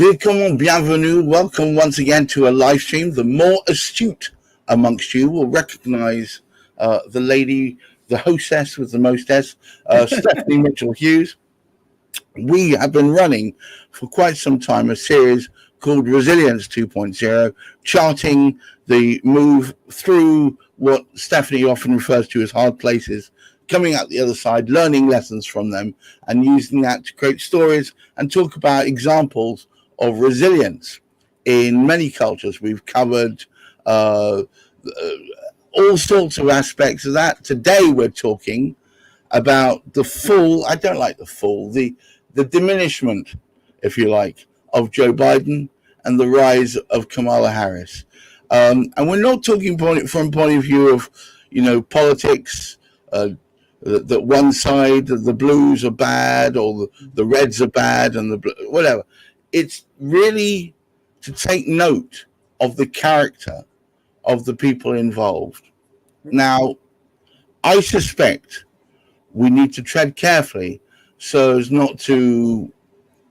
Willkommen, bienvenue, welcome once again to a live stream. The more astute amongst you will recognize the lady, the hostess with the mostess, Stephanie Mitchell Hughes. We have been running for quite some time a series called Resilience 2.0, charting the move through what Stephanie often refers to as hard places, coming out the other side, learning lessons from them, and using that to create stories and talk about examples of resilience in many cultures. We've covered all sorts of aspects of that. Today we're talking about the fall. I don't like the fall, the diminishment, if you like, of Joe Biden and the rise of Kamala Harris. And we're not talking from point of view of, politics, that one side, the blues are bad or the reds are bad and whatever. It's really to take note of the character of the people involved. Now, I suspect we need to tread carefully so as not to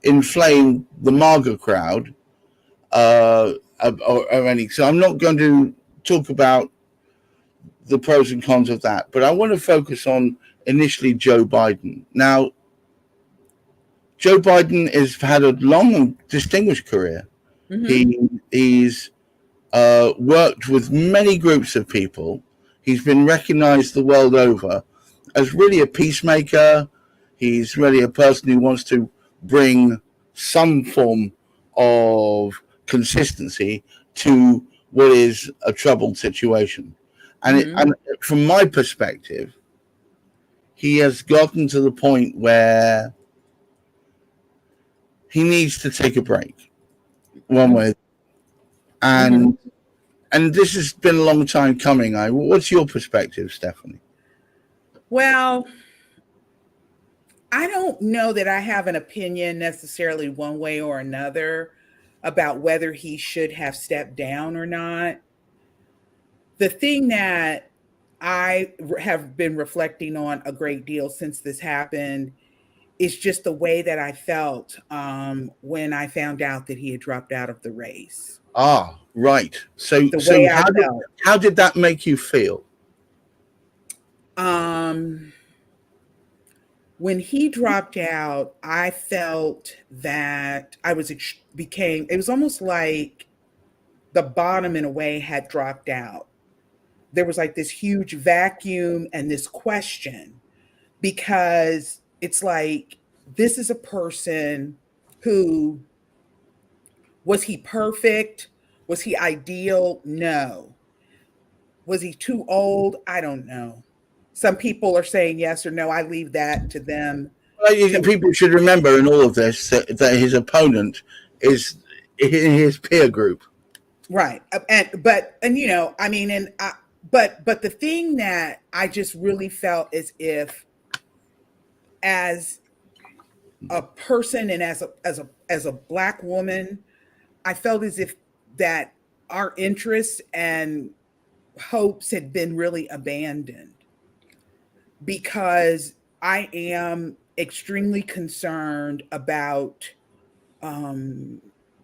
inflame the MAGA crowd or anything. So I'm not going to talk about the pros and cons of that, but I want to focus on initially Joe Biden. Now, Joe Biden has had a long and distinguished career. Mm-hmm. He's worked with many groups of people. He's been recognized the world over as really a peacemaker. He's really a person who wants to bring some form of consistency to what is a troubled situation. And, mm-hmm. And from my perspective, he has gotten to the point where he needs to take a break one way. And mm-hmm. and this has been a long time coming. What's your perspective, Stephanie? Well, I don't know that I have an opinion necessarily one way or another about whether he should have stepped down or not. The thing that I have been reflecting on a great deal since this happened is just the way that I felt when I found out that he had dropped out of the race. Ah, right. So how did that make you feel? When he dropped out, I felt that it was almost like the bottom in a way had dropped out. There was like this huge vacuum and this question, because it's like, this is a person who, was he perfect? Was he ideal? No. Was he too old? I don't know. Some people are saying yes or no. I leave that to them. Well, people should remember in all of this that his opponent is in his peer group. Right. But the thing that I just really felt is, if as a person and as a Black woman, I felt as if that our interests and hopes had been really abandoned, because I am extremely concerned about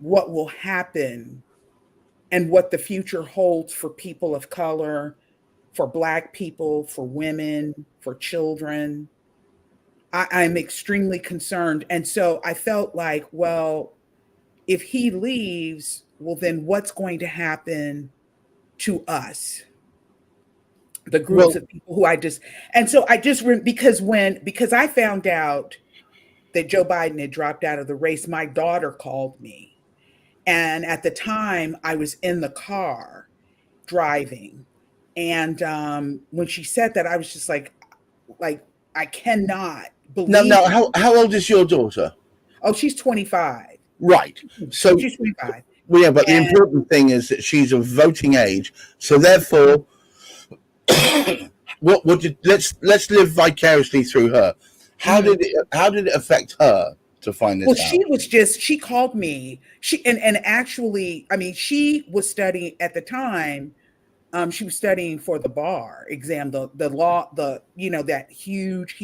what will happen and what the future holds for people of color, for Black people, for women, for children. I'm extremely concerned. And so I felt like, well, if he leaves, well, then what's going to happen to us? The groups of people who because I found out that Joe Biden had dropped out of the race, my daughter called me. And at the time I was in the car driving. And when she said that, I was just like, I cannot believe. No. How old is your daughter? Oh, she's 25. Right. So she's 25. Well, yeah, but the important thing is that she's of voting age. So therefore, let's live vicariously through her. How did it affect her to find this out? She called me. Actually, I mean, she was studying at the time. She was studying for the bar exam, the law, that huge,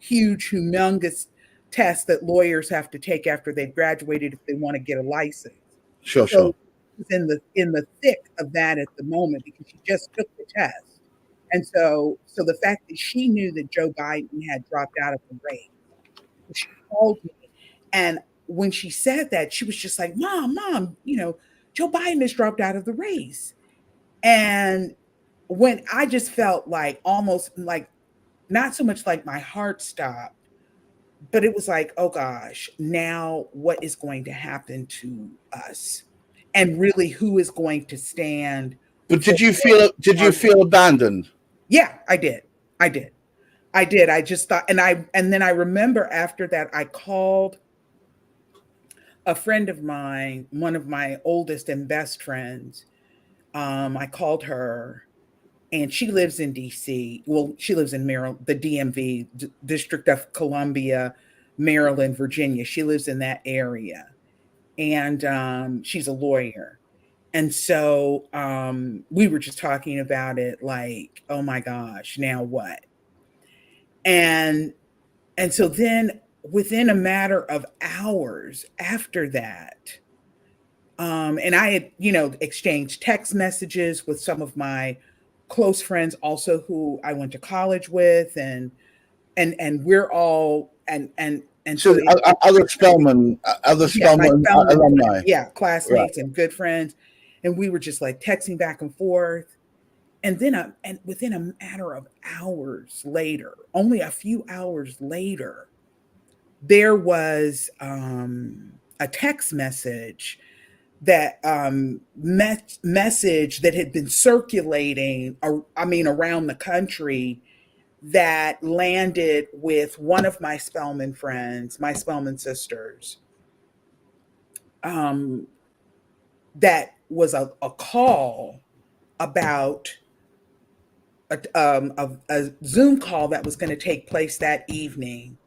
humongous test that lawyers have to take after they've graduated if they want to get a license. Sure, So sure. she was in the thick of that at the moment because she just took the test. And so the fact that she knew that Joe Biden had dropped out of the race, she called me, and when she said that, she was just like, Mom, Joe Biden has dropped out of the race. And when I just felt like almost like not so much like my heart stopped, but it was like, oh gosh, now what is going to happen to us? And really, who is going to stand But for did you our, feel abandoned? yeah, I did. I did. I did. I just thought, and then I remember after that, I called a friend of mine, one of my oldest and best friends. I called her, and she lives in DC. Well, she lives in Maryland, the DMV, District of Columbia, Maryland, Virginia. She lives in that area, and she's a lawyer. And so we were just talking about it, like, oh my gosh, now what? And and so then within a matter of hours after that, and I had, exchanged text messages with some of my close friends also who I went to college with, and we're all and So so it other yeah, my Spellman Spelman friends, alumni. yeah, Right. classmates and good friends, and we were just like texting back and forth. And within a matter of hours later, only a few hours later, there was a text message that message that had been circulating, around the country, that landed with one of my Spelman friends, my Spelman sisters. Um, that was a call about a Zoom call that was going to take place that evening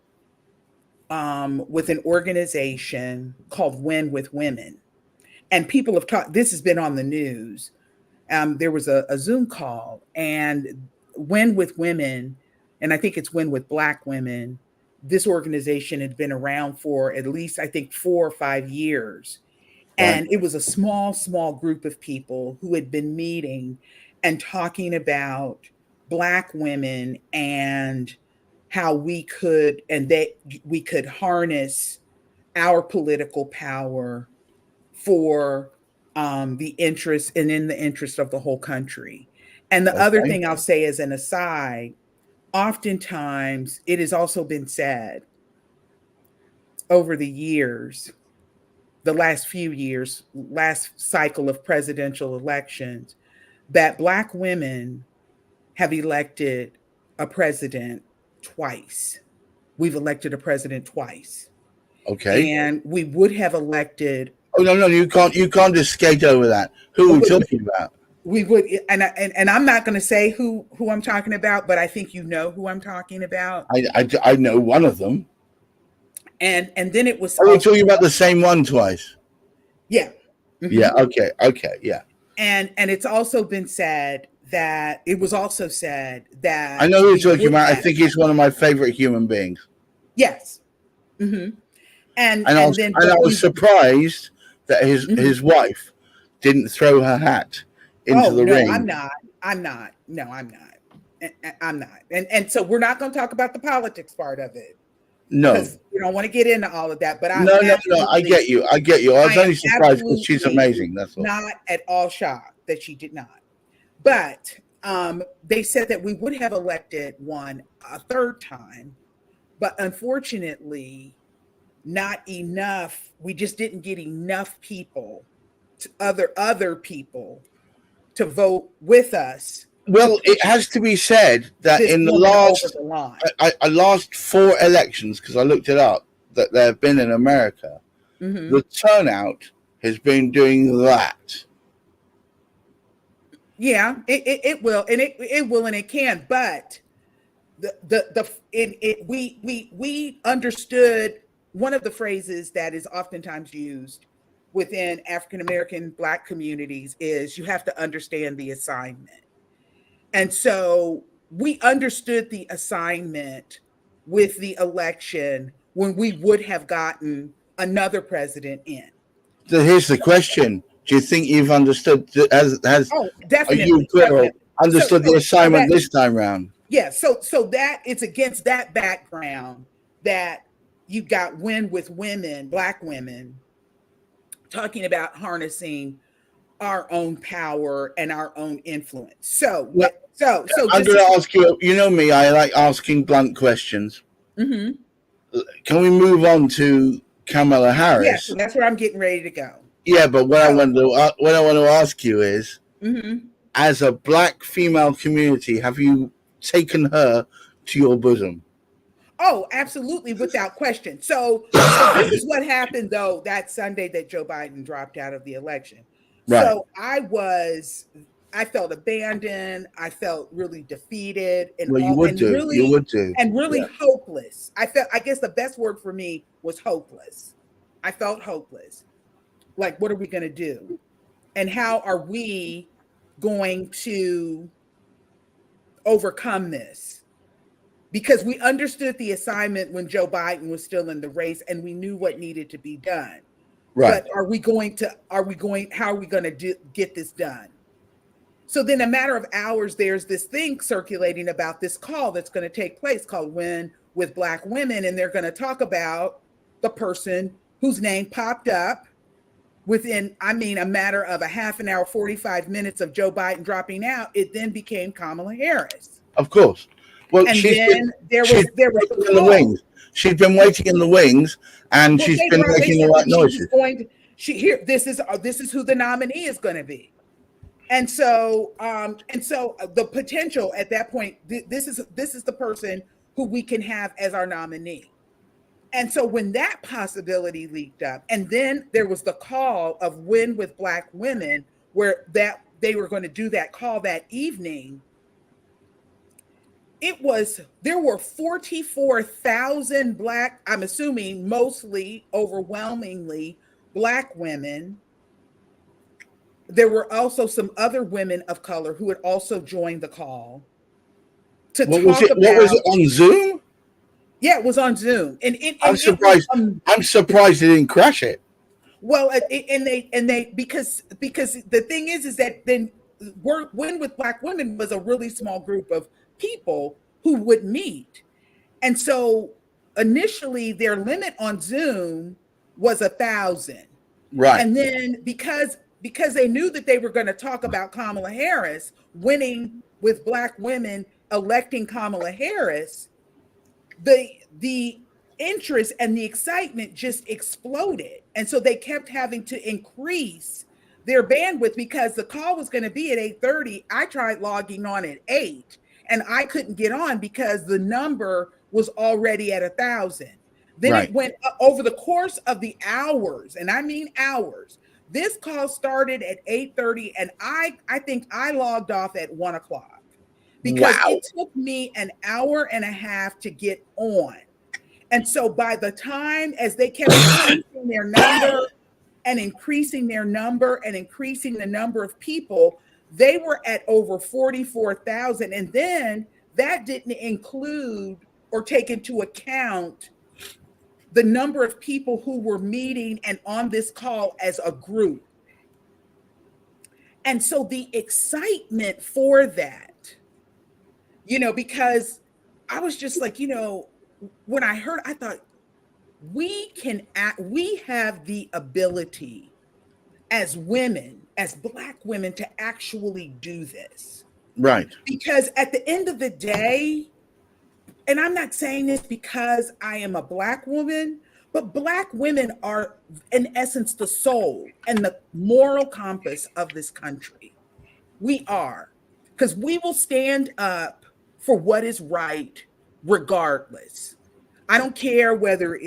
with an organization called Win with Women. And people have talked, this has been on the news. There was a Zoom call, and Win with Women, and I think it's Win with Black Women. This organization had been around for at least, I think, 4 or 5 years. Right. And it was a small group of people who had been meeting and talking about Black women and how we could harness our political power for the interest and in the interest of the whole country. And the other Okay. thing I'll say as an aside, oftentimes it has also been said over the years, the last few years, last cycle of presidential elections, that Black women have elected a president twice. We've elected a president twice. Okay. And we would have elected, Oh no, no, you can't just skate over that. Who are we talking about? we would, and I'm not going to say who I'm talking about, but I think you know who I'm talking about. I know one of them. And then it was Are we also, talking about the same one twice? yeah. Yeah. Mhm. Okay. Okay. Yeah. And it's also been said that it was also said I that know who you're we talking would about. I have, think he's one of my favorite human beings. yes. Hmm. And And then, I but was surprised that mhm. his wife didn't throw her hat into Oh the no, ring. I'm not. No, I'm not. I'm not. And so we're not going to talk about the politics part of it No. because we don't want to get into all of that. But No, no, no. I get you. I get you. I I was am only surprised because she's absolutely amazing. That's all. not at all shocked that she did not. But they said that we would have elected one a third time, but unfortunately, not enough. We just didn't get enough people, other people, to vote with us to Well, push it has to be said that this in the woman over the line. I last four elections, because I looked it up, that there have been in America, Hmm. the turnout has been doing that. Yeah, it will, and it will, and it can. But we understood one of the phrases that is oftentimes used within African American Black communities is you have to understand the assignment. And so we understood the assignment with the election when we would have gotten another president in. So here's the question: do you think you've understood? Oh, Are you definitely, Quill definitely. understood the So assignment that, this time round? yeah, so that it's against that background that you got Win with Women, Black women, talking about harnessing our own power and our own influence. Well, So I'm just going to ask you. You know me; I like asking blunt questions. mm-hmm. Can we move on to Kamala Yeah, Harris? so that's where I'm getting ready to go. Yeah, but So what I want to ask you is, mm-hmm. as a black female community, have you taken her to your bosom? Oh, absolutely, without question. So this is what happened though that Sunday that Joe Biden dropped out of the election. Right. So I felt abandoned. I felt really defeated Well, you would do. You would do. and really Yeah. hopeless. I guess the best word for me was hopeless. I felt hopeless. Like, what are we going to do? And how are we going to overcome this? Because we understood the assignment when Joe Biden was still in the race and we knew what needed to be done. Right. But how are we going to get this done? So then a matter of hours, there's this thing circulating about this call that's going to take place called Win with Black Women. And they're going to talk about the person whose name popped up within, a matter of a half an hour, 45 minutes of Joe Biden dropping out. It then became Kamala Harris. Of course. Well, And she's then been, there she's was been the waiting in the call. wings. She's been waiting in the wings, and Well, she's they been making the said right that she was noises. going to. This is who the nominee is going to be, and so the potential at that point. This is the person who we can have as our nominee. And so when that possibility leaked up, and then there was the call of Win with Black Women, where that they were going to do that call that evening. There were 44,000 Black, I'm assuming mostly, overwhelmingly Black women. There were also some other women of color who had also joined the call to What was talk it? What was about. it on Zoom? Yeah, it was on Zoom, and I'm it was surprised. I'm surprised they didn't crash it. well, and they because the thing is that then Win with Black Women was a really small group of people who would meet. And so initially their limit on Zoom was 1,000. Right. And then because they knew that they were going to talk about Kamala Harris winning with Black women, electing Kamala Harris, the interest and the excitement just exploded. And so they kept having to increase their bandwidth because the call was going to be at 8:30. I tried logging on at 8 and I couldn't get on because the number was already at 1,000. Then Right. it went over the course of the hours, and I mean hours. This call started at 8:30, and I think I logged off at 1 o'clock because Wow. it took me an hour and a half to get on. And so by the time, as they kept increasing their number and increasing their number and increasing the number of people, they were at over 44,000. And then that didn't include or take into account the number of people who were meeting and on this call as a group. And so the excitement for that, because I was just like, when I heard, I thought we have the ability as women, as Black women, to actually do this. Right. Because at the end of the day, and I'm not saying this because I am a Black woman, but Black women are, in essence, the soul and the moral compass of this country. We are, because we will stand up for what is right regardless. I don't care whether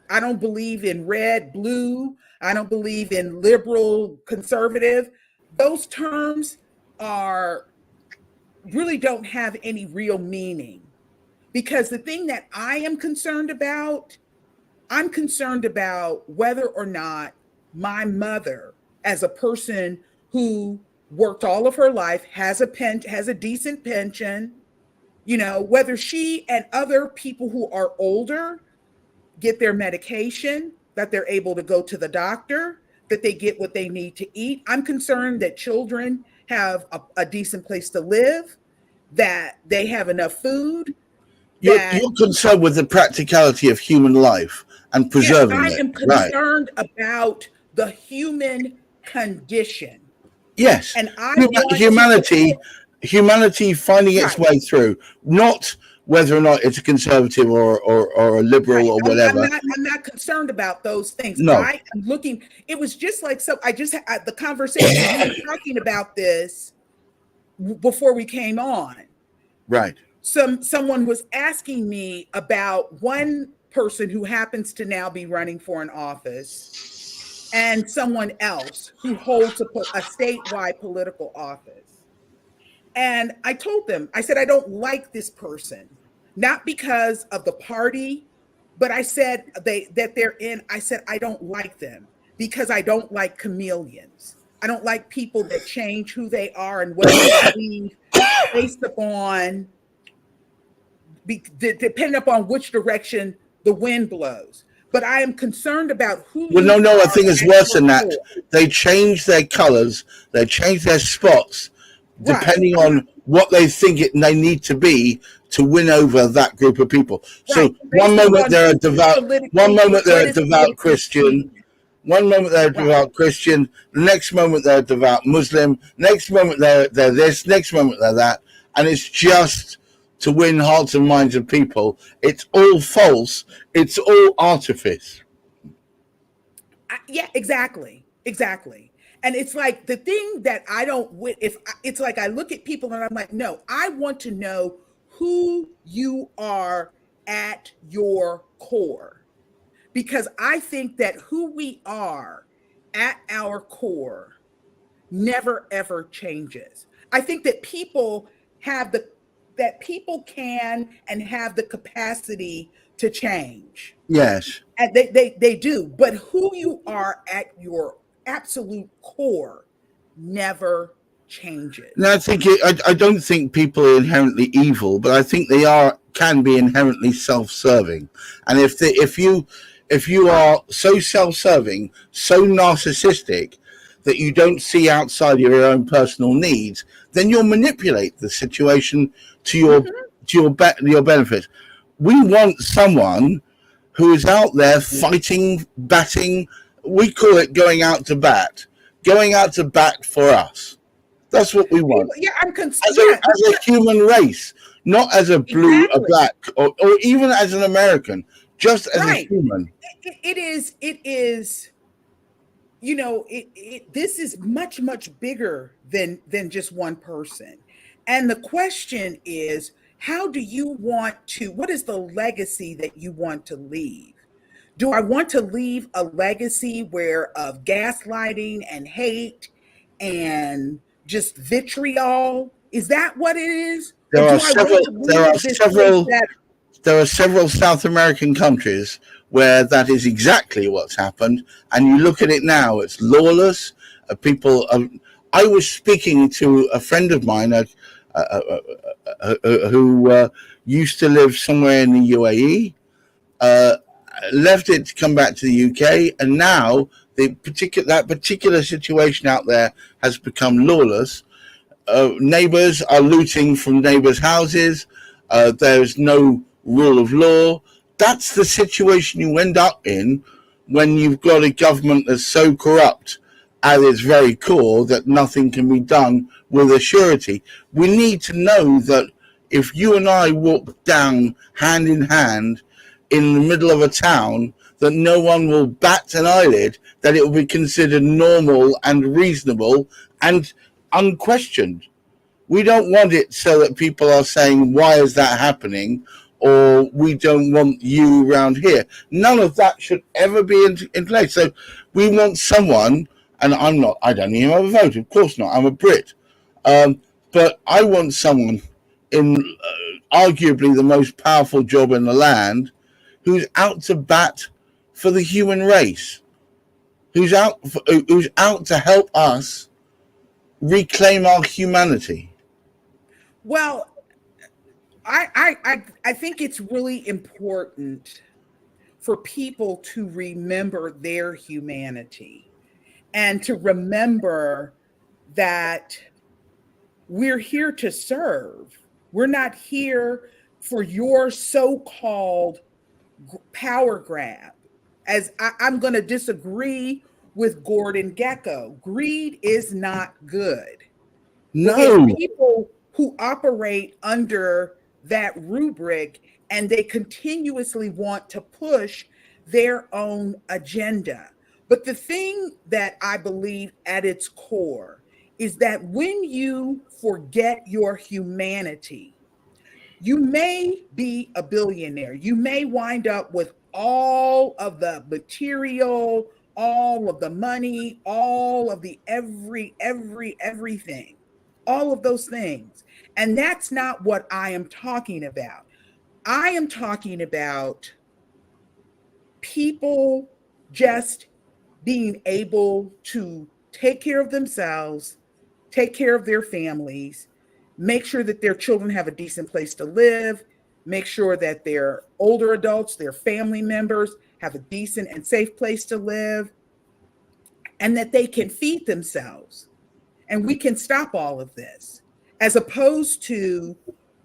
I don't believe in red, blue. I don't believe in liberal, conservative. Those terms really don't have any real meaning. Because the thing that I'm concerned about whether or not my mother, as a person who worked all of her life, has a decent pension, whether she and other people who are older get their medication, that they're able to go to the doctor, that they get what they need to eat. I'm concerned that children have a decent place to live, that they have enough food, that You're concerned with the practicality of human life and yes, preserving I it, am right? concerned about the human condition. Yes, And I want to humanity finding its right, way through, not whether or not it's a conservative or a liberal right. or I'm whatever. not I'm not concerned about those things. No, I am looking. It was just like so. I just had the conversation. We were talking about this before we came on. right. Someone was asking me about one person who happens to now be running for an office and someone else who holds a statewide political office. And I told them, I said, I don't like this person, not because of the party, but I said that they're in, I said, I don't like them because I don't like chameleons. I don't like people that change who they are and what they believe based upon, depending upon which direction the wind blows. But I am concerned about who Well, you no. I are think it's at worse your than that. core. They change their colors, they change their spots, Right. depending on what they think they need to be to win over that group of people. Right. So one Based moment upon they're a who is devout, one politically, moment what they're a is devout politically Christian, expedient. one moment they're a Right. devout Christian, the next moment they're a devout Muslim, next moment they're this, next moment they're that, and it's just to win hearts and minds of people. It's all false. It's all artifice. Yeah, exactly. Exactly. And it's like the thing that I don't, if it's like I look at people and I'm like, no, I want to know who you are at your core. Because I think that who we are at our core never ever changes. I think that people can and have the capacity to change. Yes. And they do, but who you are at your absolute core never changes. No, I don't think people are inherently evil, but I think they can be inherently self-serving. And if you are so self-serving, so narcissistic that you don't see outside your own personal needs, then you'll manipulate the situation to Mhm. your benefit. We want someone who is out there fighting, batting. We call it going out to bat for us. That's what we want Yeah, as a human race, not as a blue, a exactly. black, or even as an American, just as a Right. human. It is, this is much bigger than just one person. And the question is, what is the legacy that you want to leave? Do I want to leave a legacy where of gaslighting and hate and just vitriol? Is that what it is? Or There are do I want several. to There are leave this place several. better? There are several South American countries where that is exactly what's happened, and you look at it now. It's lawless. People. I was speaking to a friend of mine who used to live somewhere in the UAE. Uh, Left it to come back to the UK, and now that particular situation out there has become lawless. Neighbours are looting from neighbours' houses. There's no rule of law. That's the situation you end up in when you've got a government that's so corrupt at its very core that nothing can be done with a surety. We need to know that if you and I walk down hand in hand in the middle of a town, that no one will bat an eyelid, that it will be considered normal and reasonable and unquestioned. We don't want it so that people are saying, why is that happening? Or we don't want you around here. None of that should ever be in place. So we want someone, and I don't even have a vote, of course not, I'm a Brit. But I want someone in arguably the most powerful job in the land who's out to bat for the human race, who's out to help us reclaim our humanity. Well, I think it's really important for people to remember their humanity and to remember that we're here to serve. We're not here for your so-called power grab. I'm going to disagree with Gordon Gekko. Greed is not good. But No. it's people who operate under that rubric and they continuously want to push their own agenda. But the thing that I believe at its core is that when you forget your humanity, you may be a billionaire. You may wind up with all of the material, all of the money, all of the everything, all of those things. And that's not what I am talking about. I am talking about people just being able to take care of themselves, take care of their families, make sure that their children have a decent place to live, make sure that their older adults, their family members have a decent and safe place to live, and that they can feed themselves. And we can stop all of this, as opposed to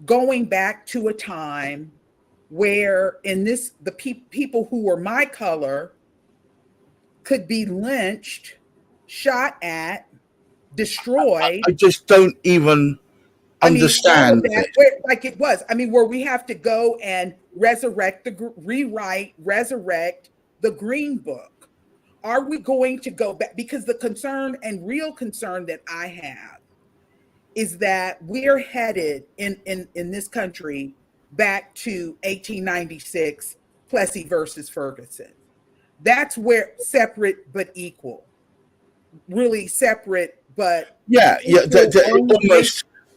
going back to a time where the people who were my color could be lynched, shot at, destroyed. I just don't even understand like it was. Where we have to go and resurrect the Green Book. Are we going to go back? Because the concern and real concern that I have is that we're headed in this country back to 1896, Plessy versus Ferguson. That's where separate but equal, really separate but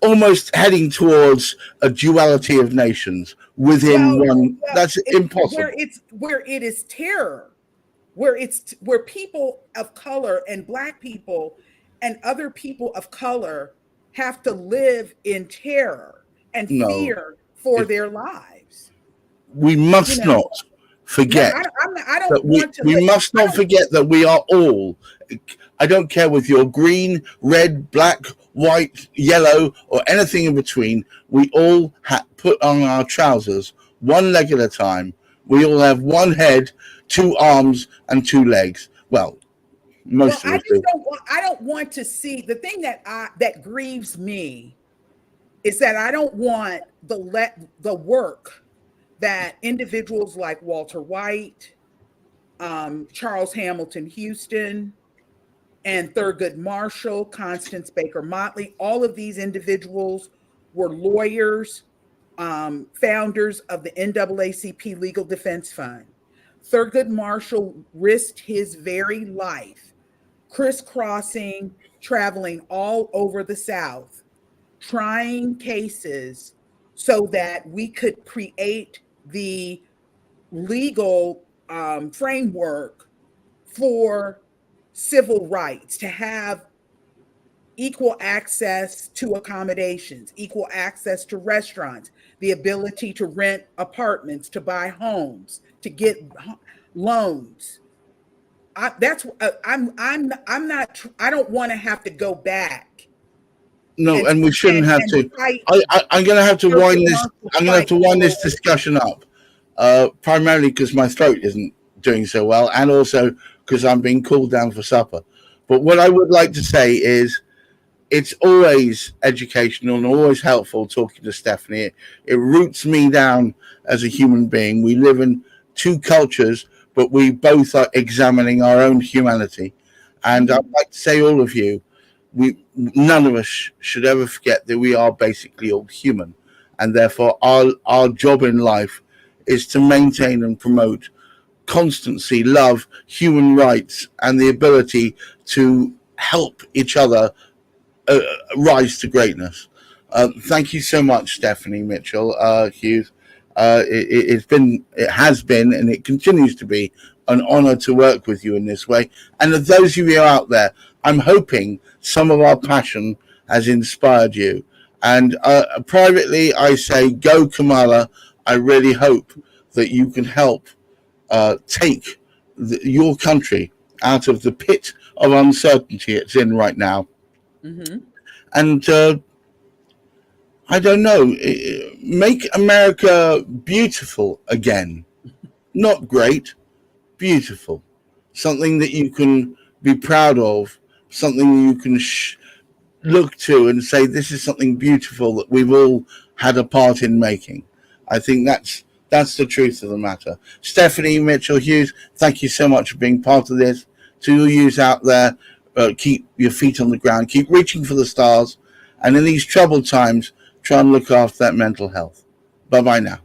almost heading towards a duality of nations within one. That's impossible. Where it is terror, where people of color and Black people and other people of color have to live in terror and fear for their lives. We must not forget. We must not forget that we are all. I don't care whether you're green, red, black, white, yellow, or anything in between. We all put on our trousers one leg at a time. We all have one head, two arms, and two legs. Well, most of us do. I don't want to see the thing that grieves me is that I don't want the work that individuals like Walter White, Charles Hamilton Houston, and Thurgood Marshall, Constance Baker Motley, all of these individuals were lawyers, founders of the NAACP Legal Defense Fund. Thurgood Marshall risked his very life, crisscrossing, traveling all over the South, trying cases so that we could create the legal framework for civil rights, to have equal access to accommodations, equal access to restaurants, the ability to rent apartments, to buy homes, to get loans. I don't want to have to go back. No, and we shouldn't have to. I'm going to have to wind this. I'm going to have to wind this discussion up, primarily because my throat isn't doing so well, and also because I'm being called down for supper. But what I would like to say is, it's always educational and always helpful talking to Stephanie. It roots me down as a human being. We live in two cultures, but we both are examining our own humanity. And I'd like to say, all of you, none of us should ever forget that we are basically all human, and therefore our job in life is to maintain and promote constancy, love, human rights, and the ability to help each other rise to greatness. Thank you so much, Stephanie Mitchell, Hughes. It has been, and it continues to be an honor to work with you in this way. And of those of you out there, I'm hoping some of our passion has inspired you. And privately, I say, go Kamala. I really hope that you can help take your country out of the pit of uncertainty it's in right now. Mm-hmm. And I don't know, make America beautiful again. Not great, beautiful. Something that you can be proud of, something you can look to and say, this is something beautiful that we've all had a part in making. I think that's the truth of the matter. Stephanie Mitchell Hughes, thank you so much for being part of this. To you out there, keep your feet on the ground, keep reaching for the stars, and in these troubled times, try and look after that mental health. Bye-bye now.